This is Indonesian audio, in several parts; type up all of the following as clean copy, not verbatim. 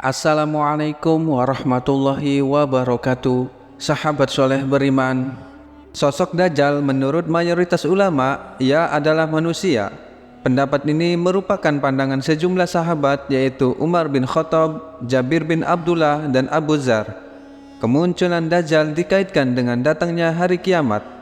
Assalamualaikum warahmatullahi wabarakatuh. Sahabat soleh beriman, sosok Dajjal menurut mayoritas ulama ia adalah manusia. Pendapat ini merupakan pandangan sejumlah sahabat yaitu Umar bin Khattab, Jabir bin Abdullah dan Abu Dzar. Kemunculan Dajjal dikaitkan dengan datangnya hari kiamat.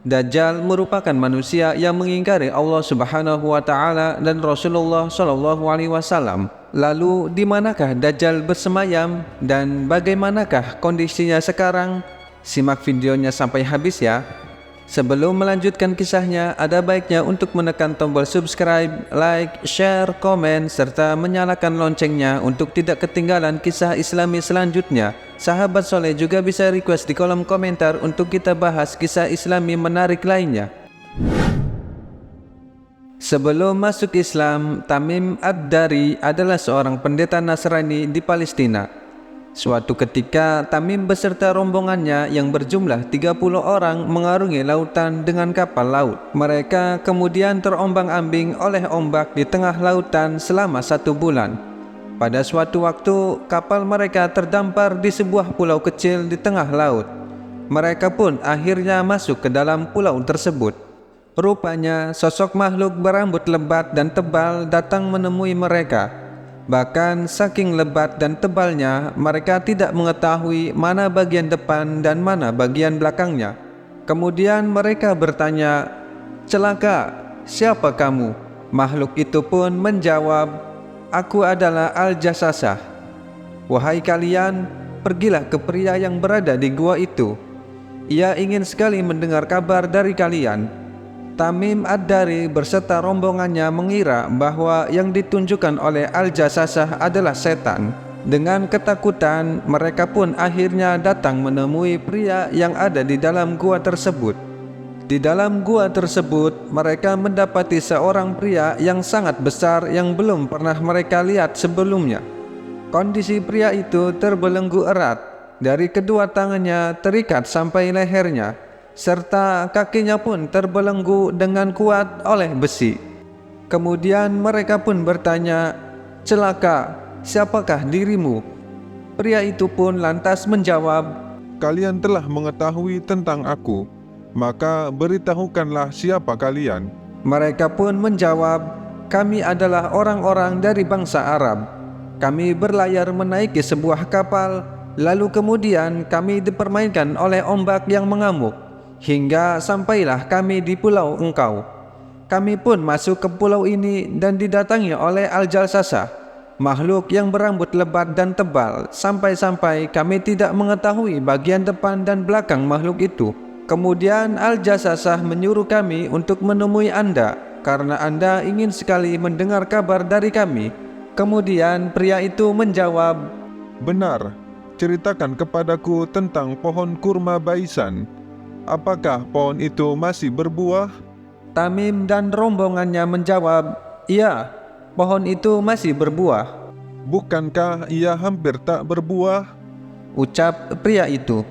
Dajjal merupakan manusia yang mengingkari Allah Subhanahu wa taala dan Rasulullah Shallallahu alaihi wasallam. Lalu di manakah Dajjal bersemayam dan bagaimanakah kondisinya sekarang? Simak videonya sampai habis ya. Sebelum melanjutkan kisahnya, ada baiknya untuk menekan tombol subscribe, like, share, komen, serta menyalakan loncengnya untuk tidak ketinggalan kisah Islami selanjutnya. Sahabat soleh juga bisa request di kolom komentar untuk kita bahas kisah Islami menarik lainnya. Sebelum masuk Islam, Tamim Ad-Dari adalah seorang pendeta Nasrani di Palestina. Suatu ketika, Tamim beserta rombongannya yang berjumlah 30 orang mengarungi lautan dengan kapal laut. Mereka kemudian terombang-ambing oleh ombak di tengah lautan selama 1 bulan. Pada suatu waktu, kapal mereka terdampar di sebuah pulau kecil di tengah laut. Mereka pun akhirnya masuk ke dalam pulau tersebut. Rupanya, sosok makhluk berambut lebat dan tebal datang menemui mereka. Bahkan saking lebat dan tebalnya, mereka tidak mengetahui mana bagian depan dan mana bagian belakangnya. Kemudian mereka bertanya, "Celaka, siapa kamu?" Makhluk itu pun menjawab, "Aku adalah Al-Jassasah. Wahai kalian, pergilah ke pria yang berada di gua itu. Ia ingin sekali mendengar kabar dari kalian." Tamim Ad-Dari berserta rombongannya mengira bahwa yang ditunjukkan oleh Al-Jassasah adalah setan. Dengan ketakutan, mereka pun akhirnya datang menemui pria yang ada di dalam gua tersebut. Di dalam gua tersebut, mereka mendapati seorang pria yang sangat besar yang belum pernah mereka lihat sebelumnya. Kondisi pria itu terbelenggu erat, dari kedua tangannya terikat sampai lehernya, serta kakinya pun terbelenggu dengan kuat oleh besi. Kemudian mereka pun bertanya, "Celaka, siapakah dirimu?" Pria itu pun lantas menjawab, Kalian telah mengetahui tentang aku, maka beritahukanlah siapa kalian. Mereka pun menjawab, "Kami adalah orang-orang dari bangsa Arab. Kami berlayar menaiki sebuah kapal, lalu kemudian kami dipermainkan oleh ombak yang mengamuk, hingga sampailah kami di pulau engkau. Kami pun masuk ke pulau ini dan didatangi oleh Al-Jassasah, makhluk yang berambut lebat dan tebal, sampai-sampai kami tidak mengetahui bagian depan dan belakang makhluk itu. Kemudian Al-Jassasah menyuruh kami untuk menemui Anda, karena Anda ingin sekali mendengar kabar dari kami." Kemudian pria itu menjawab, Benar, ceritakan kepadaku tentang pohon kurma baisan. Apakah pohon itu masih berbuah? Tamim dan rombongannya menjawab, "Iya, pohon itu masih berbuah." Bukankah ia hampir tak berbuah? Ucap pria itu.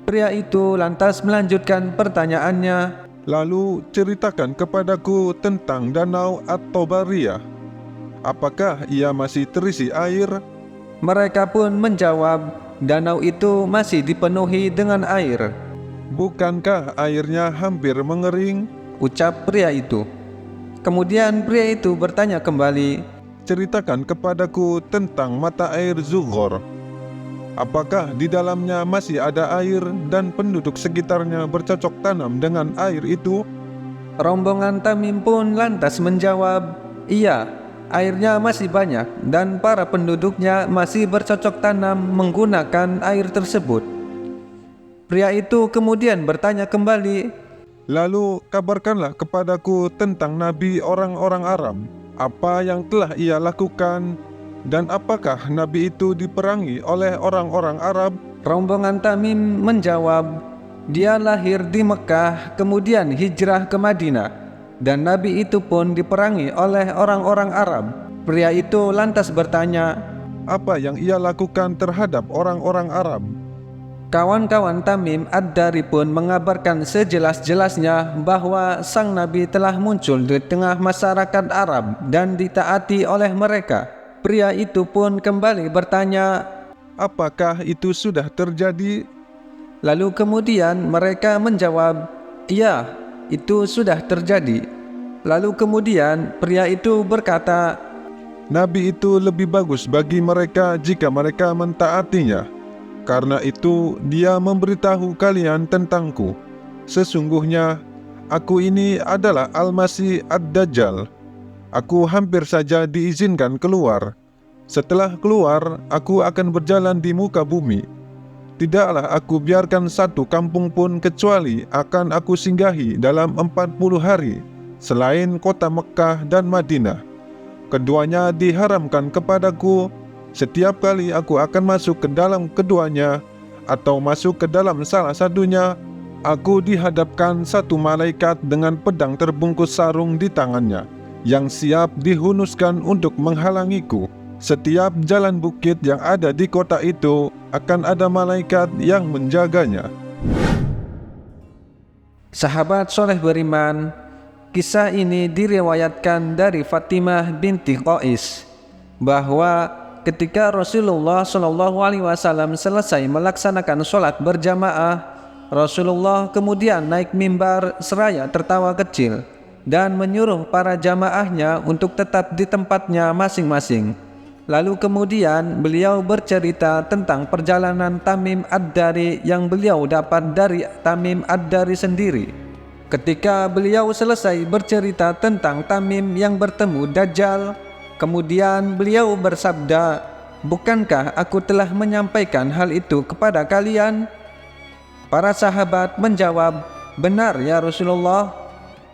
Pria itu lantas melanjutkan pertanyaannya, Lalu ceritakan kepadaku tentang danau At-Tobariyah. Apakah ia masih terisi air? Mereka pun menjawab, "Danau itu masih dipenuhi dengan air." Bukankah airnya hampir mengering? Ucap pria itu. Kemudian pria itu bertanya kembali, Ceritakan kepadaku tentang mata air Zughor. Apakah di dalamnya masih ada air dan penduduk sekitarnya bercocok tanam dengan air itu? Rombongan Tamim pun lantas menjawab, "Iya, airnya masih banyak dan para penduduknya masih bercocok tanam menggunakan air tersebut." Pria itu kemudian bertanya kembali, Lalu kabarkanlah kepadaku tentang nabi orang-orang Arab. Apa yang telah ia lakukan dan apakah nabi itu diperangi oleh orang-orang Arab? Rombongan Tamim menjawab, "Dia lahir di Mekah kemudian hijrah ke Madinah, dan nabi itu pun diperangi oleh orang-orang Arab." Pria itu lantas bertanya, Apa yang ia lakukan terhadap orang-orang Arab? Kawan-kawan Tamim Ad-Dari pun mengabarkan sejelas-jelasnya bahwa sang Nabi telah muncul di tengah masyarakat Arab dan ditaati oleh mereka. Pria itu pun kembali bertanya, apakah itu sudah terjadi? lalu kemudian mereka menjawab, "Iya, itu sudah terjadi." Lalu kemudian pria itu berkata, Nabi itu lebih bagus bagi mereka jika mereka mentaatinya. Karena itu dia memberitahu kalian tentangku. Sesungguhnya aku ini adalah Al-Masih Ad-Dajjal. Aku hampir saja diizinkan keluar. Setelah keluar, aku akan berjalan di muka bumi. Tidaklah aku biarkan satu kampung pun kecuali akan aku singgahi dalam 40 hari, selain kota Mekkah dan Madinah. Keduanya diharamkan kepadaku. Setiap kali aku akan masuk ke dalam keduanya, atau masuk ke dalam salah satunya, aku dihadapkan satu malaikat dengan pedang terbungkus sarung di tangannya, yang siap dihunuskan untuk menghalangiku. Setiap jalan bukit yang ada di kota itu akan ada malaikat yang menjaganya. sahabat soleh beriman, kisah ini diriwayatkan dari Fatimah binti Qais bahwa ketika Rasulullah SAW selesai melaksanakan sholat berjamaah, Rasulullah kemudian naik mimbar seraya tertawa kecil dan menyuruh para jamaahnya untuk tetap di tempatnya masing-masing. Lalu kemudian beliau bercerita tentang perjalanan Tamim Ad-Dari yang beliau dapat dari Tamim Ad-Dari sendiri. Ketika beliau selesai bercerita tentang Tamim yang bertemu Dajjal, kemudian beliau bersabda, "Bukankah aku telah menyampaikan hal itu kepada kalian?" Para sahabat menjawab, "Benar ya Rasulullah."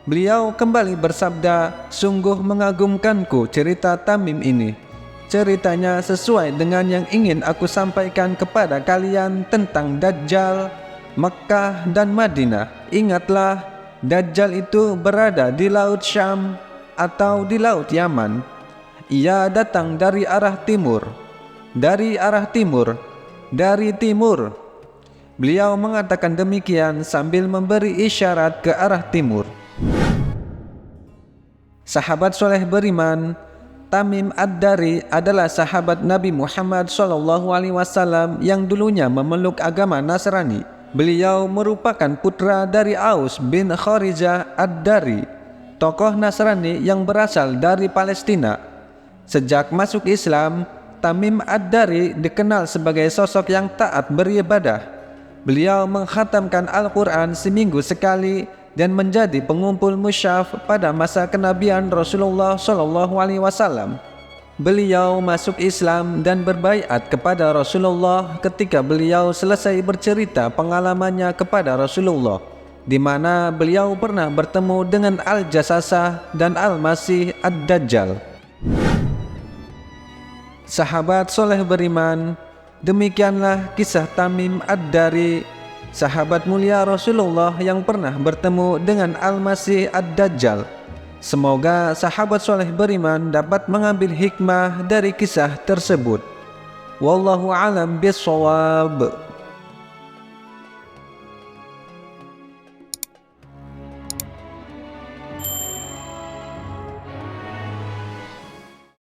Beliau kembali bersabda, "Sungguh mengagumkanku cerita Tamim ini. Ceritanya sesuai dengan yang ingin aku sampaikan kepada kalian tentang Dajjal, Mekkah dan Madinah. Ingatlah, Dajjal itu berada di Laut Syam atau di Laut Yaman. Ia datang dari arah timur, dari arah timur, dari timur." Beliau mengatakan demikian sambil memberi isyarat ke arah timur. Sahabat soleh beriman, Tamim Ad-Dari adalah sahabat Nabi Muhammad SAW yang dulunya memeluk agama Nasrani. Beliau merupakan putra dari Aus bin Kharijah Ad-Dari, tokoh Nasrani yang berasal dari Palestina. Sejak masuk Islam, Tamim Ad-Dari dikenal sebagai sosok yang taat beribadah. Beliau mengkhatamkan Al-Quran seminggu sekali dan menjadi pengumpul mushaf pada masa kenabian Rasulullah SAW. Beliau masuk Islam dan berbaiat kepada Rasulullah ketika beliau selesai bercerita pengalamannya kepada Rasulullah, di mana beliau pernah bertemu dengan Al-Jasasah dan Al-Masih Ad-Dajjal. Sahabat soleh beriman, demikianlah kisah Tamim Ad-Dari, sahabat mulia Rasulullah yang pernah bertemu dengan Al-Masih Ad-Dajjal. Semoga sahabat soleh beriman dapat mengambil hikmah dari kisah tersebut. Wallahu a'lam bishawab.